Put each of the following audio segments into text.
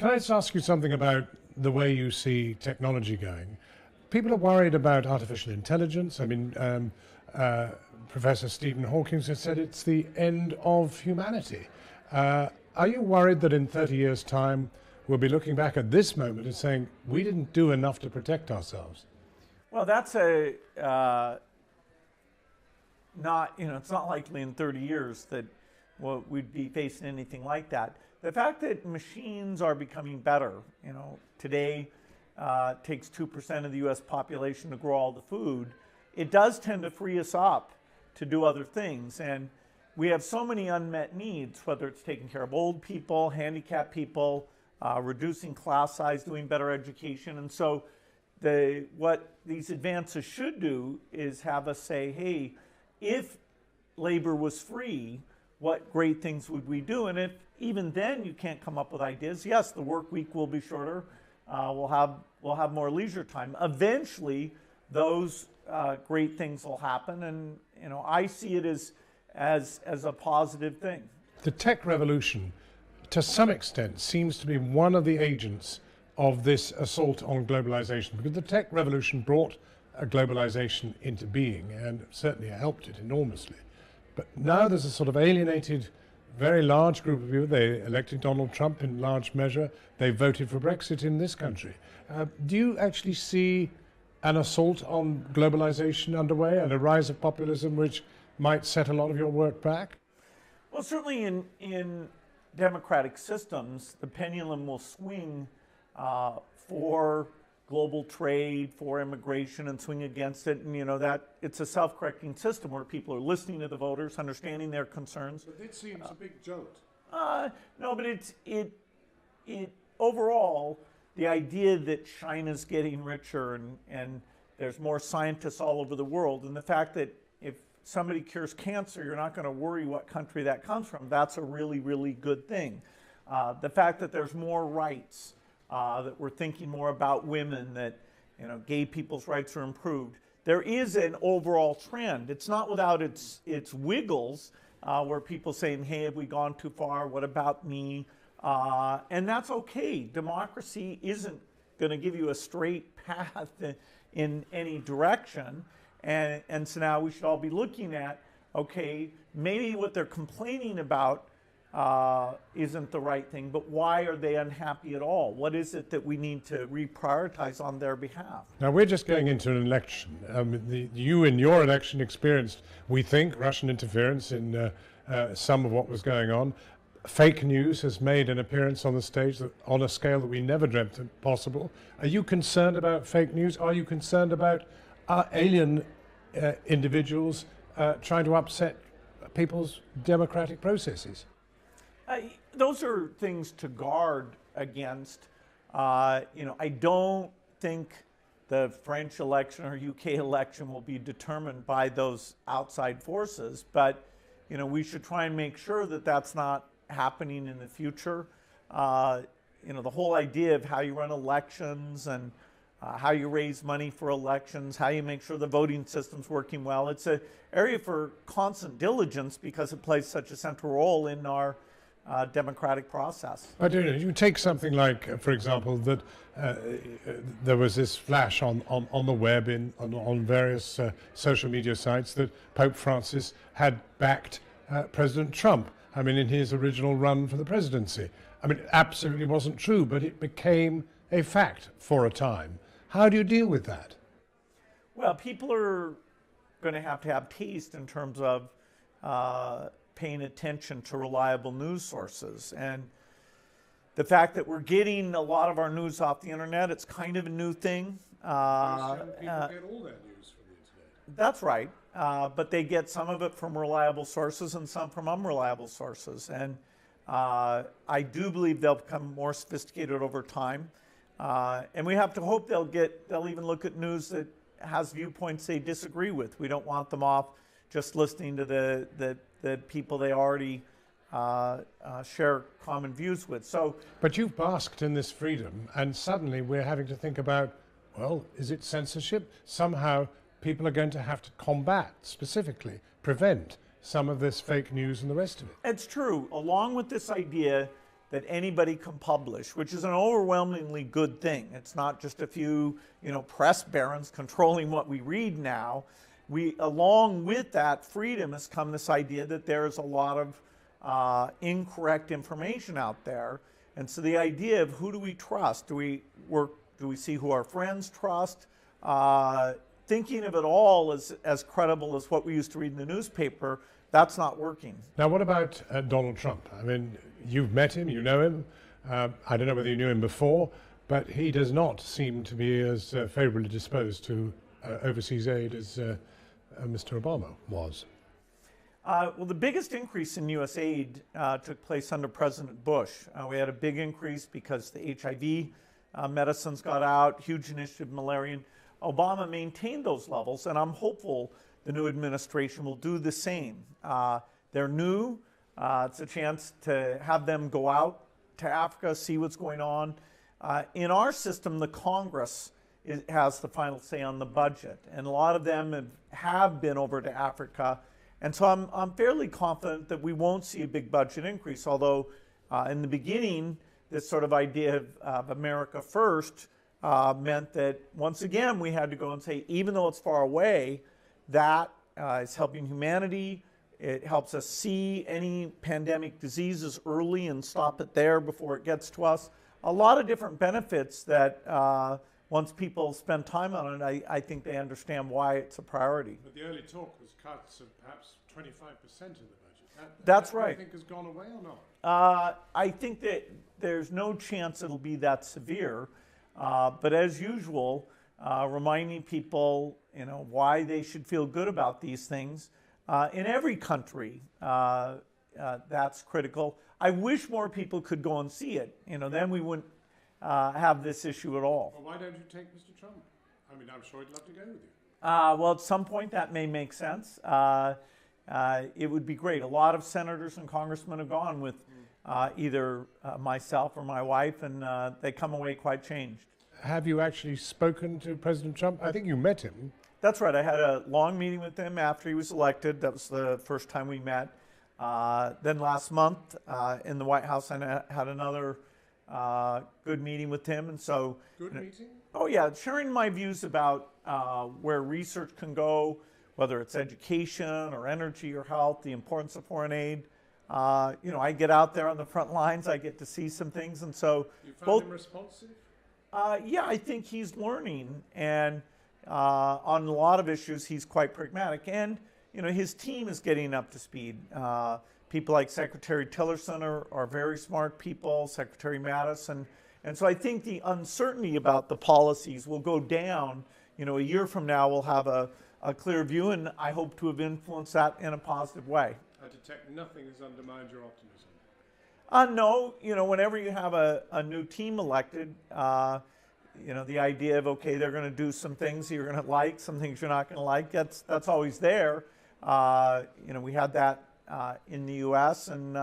Can I just ask you something about the way you see technology going? People are worried about artificial intelligence. I mean, Professor Stephen Hawking has said it's the end of humanity. Are you worried that in 30 years' time we'll be looking back at this moment and saying we didn't do enough to protect ourselves? Well, that's not, it's not likely in 30 years that we'd be facing anything like that. The fact that machines are becoming better, today it takes 2% of the US population to grow all the food, it does tend to free us up to do other things. And we have so many unmet needs, whether it's taking care of old people, handicapped people, reducing class size, doing better education. And so what these advances should do is have us say, hey, if labor was free, what great things would we do? And if even then you can't come up with ideas, yes, the work week will be shorter. We'll have more leisure time. Eventually, those great things will happen, and I see it as a positive thing. The tech revolution, to some extent, seems to be one of the agents of this assault on globalization, because the tech revolution brought globalization into being and certainly helped it enormously. But now there's a sort of alienated, very large group of people. They elected Donald Trump in large measure. They voted for Brexit in this country. Do you actually see an assault on globalization underway and a rise of populism which might set a lot of your work back? Well, certainly in democratic systems, the pendulum will swing for global trade, for immigration, and swing against it. And that it's a self-correcting system where people are listening to the voters, understanding their concerns. But it seems a big jolt. No, but it overall, the idea that China's getting richer and there's more scientists all over the world, and the fact that if somebody cures cancer, you're not going to worry what country that comes from, that's a really, really good thing. The fact that there's more rights, that we're thinking more about women, that gay people's rights are improved. There is an overall trend. It's not without its wiggles, where people saying, hey, have we gone too far? What about me? And that's okay. Democracy isn't going to give you a straight path in any direction. And so now we should all be looking at, okay, maybe what they're complaining about isn't the right thing, but why are they unhappy at all? What is it that we need to reprioritize on their behalf? Now, we're just going into an election. You in your election experienced, we think, Russian interference in some of what was going on. Fake news has made an appearance on the stage on a scale that we never dreamt possible. Are you concerned about fake news? Are you concerned about alien individuals trying to upset people's democratic processes? Those are things to guard against. I don't think the French election or UK election will be determined by those outside forces, but we should try and make sure that that's not happening in the future. The whole idea of how you run elections and how you raise money for elections, how you make sure the voting system's working well. It's an area for constant diligence because it plays such a central role in our democratic process. I don't know. You take something like, for example, that there was this flash on the web, on various social media sites, that Pope Francis had backed President Trump. I mean, in his original run for the presidency. I mean, it absolutely wasn't true, but it became a fact for a time. How do you deal with that? Well, people are going to have taste in terms of paying attention to reliable news sources. And the fact that we're getting a lot of our news off the internet, it's kind of a new thing. People get all that news from the internet. That's right. But they get some of it from reliable sources and some from unreliable sources. And I do believe they'll become more sophisticated over time. And we have to hope they'll even look at news that has viewpoints they disagree with. We don't want them off just listening to the people they already share common views with. But you've basked in this freedom, and suddenly we're having to think about, well, is it censorship? Somehow people are going to have to combat, specifically, prevent some of this fake news and the rest of it. It's true. Along with this idea that anybody can publish, which is an overwhelmingly good thing. It's not just a few, press barons controlling what we read now. Along with that freedom has come this idea that there's a lot of incorrect information out there. And so the idea of who do we trust? Do we see who our friends trust? Thinking of it all as credible as what we used to read in the newspaper, that's not working. Now, what about Donald Trump? I mean, you've met him, you know him. I don't know whether you knew him before, but he does not seem to be as favorably disposed to overseas aid as Mr. Obama was. Well, the biggest increase in U.S. aid took place under President Bush. We had a big increase because the HIV medicines got out, huge initiative malaria. Obama maintained those levels, and I'm hopeful the new administration will do the same. They're new. It's a chance to have them go out to Africa, see what's going on. In our system, the Congress has the final say on the budget, and a lot of them have been over to Africa. And so I'm fairly confident that we won't see a big budget increase, although in the beginning, this sort of idea of America First meant that once again we had to go and say, even though it's far away, that is helping humanity. It helps us see any pandemic diseases early and stop it there before it gets to us. A lot of different benefits that once people spend time on it, I think they understand why it's a priority. But the early talk was cuts of perhaps 25% of the budget. That's right. Do you think has gone away or not? I think that there's no chance it'll be that severe. But as usual, reminding people, why they should feel good about these things. In every country, that's critical. I wish more people could go and see it. Then we wouldn't have this issue at all. Well, why don't you take Mr. Trump? I mean, I'm sure he'd love to go with you. Well, at some point that may make sense. It would be great. A lot of senators and congressmen have gone with either myself or my wife, and they come away quite changed. Have you actually spoken to President Trump? I think you met him. That's right. I had a long meeting with him after he was elected. That was the first time we met. Then last month in the White House, I had another good meeting with him. And so, Good meeting? Oh yeah, sharing my views about where research can go, whether it's education or energy or health, the importance of foreign aid. I get out there on the front lines. I get to see some things, and so you found him responsive? Yeah, I think he's learning, and on a lot of issues, he's quite pragmatic. And his team is getting up to speed. People like Secretary Tillerson are very smart people, Secretary Mattis, and so I think the uncertainty about the policies will go down. A year from now, we'll have a clear view, and I hope to have influenced that in a positive way. I detect nothing has undermined your optimism. No, whenever you have a new team elected, the idea of, okay, they're going to do some things you're going to like, some things you're not going to like, that's always there. We had that in the U.S., and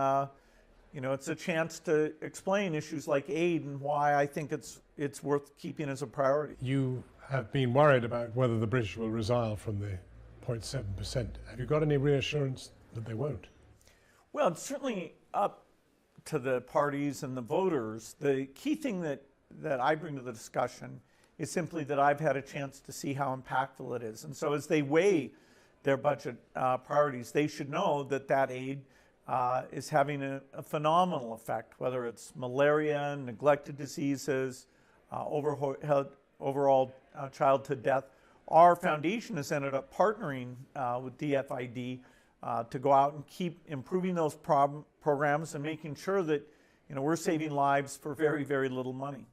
it's a chance to explain issues like aid and why I think it's worth keeping as a priority. You have been worried about whether the British will resile from the 0.7%. Have you got any reassurance that they won't? Well, it's certainly up to the parties and the voters. The key thing that I bring to the discussion is simply that I've had a chance to see how impactful it is. And so as they weigh their budget priorities, they should know that aid is having a phenomenal effect, whether it's malaria, neglected diseases, overall childhood death. Our foundation has ended up partnering with DFID to go out and keep improving those programs and making sure that we're saving lives for very, very little money.